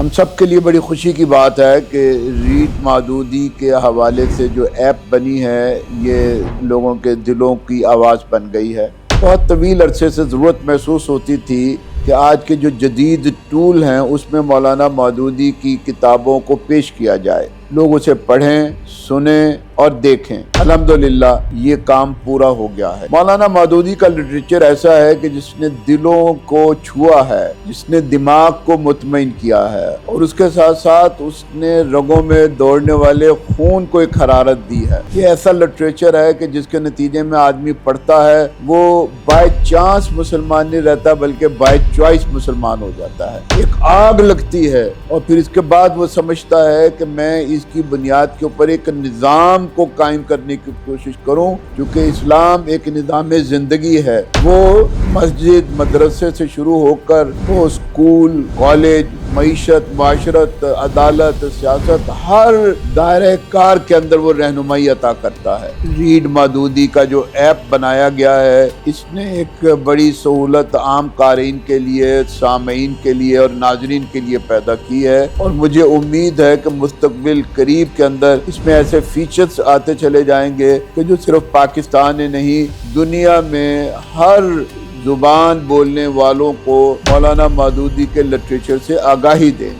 ہم سب کے لیے بڑی خوشی کی بات ہے کہ ریڈ مودودی کے حوالے سے جو ایپ بنی ہے یہ لوگوں کے دلوں کی آواز بن گئی ہے۔ بہت طویل عرصے سے ضرورت محسوس ہوتی تھی کہ آج کے جو جدید ٹول ہیں اس میں مولانا مودودی کی کتابوں کو پیش کیا جائے، لوگ اسے پڑھیں، سنیں اور دیکھیں۔ الحمدللہ یہ کام پورا ہو گیا ہے۔ مولانا مودودی کا لٹریچر ایسا ہے کہ جس نے دلوں کو چھوا ہے، جس نے دماغ کو مطمئن کیا ہے، اور اس کے ساتھ ساتھ اس نے رگوں میں دوڑنے والے خون کو ایک حرارت دی ہے۔ یہ ایسا لٹریچر ہے کہ جس کے نتیجے میں آدمی پڑھتا ہے وہ بائی چانس مسلمان نہیں رہتا بلکہ بائی چوائس مسلمان ہو جاتا ہے۔ ایک آگ لگتی ہے اور پھر اس کے بعد وہ سمجھتا ہے کہ میں اس کی بنیاد کے اوپر ایک نظام کو قائم کرنے کی کوشش کروں، کیونکہ اسلام ایک نظام زندگی ہے۔ وہ مسجد، مدرسے سے شروع ہو کر وہ اسکول، کالج، معیشت، معاشرت، عدالت، سیاست، ہر دائرہ کار کے اندر وہ رہنمائی عطا کرتا ہے۔ ریڈ مودودی کا جو ایپ بنایا گیا ہے اس نے ایک بڑی سہولت عام قارئین کے لیے، سامعین کے لیے اور ناظرین کے لیے پیدا کی ہے، اور مجھے امید ہے کہ مستقبل قریب کے اندر اس میں ایسے فیچرز آتے چلے جائیں گے کہ جو صرف پاکستان میں نہیں دنیا میں ہر زبان بولنے والوں کو مولانا مودودی کے لٹریچر سے آگاہی دیں۔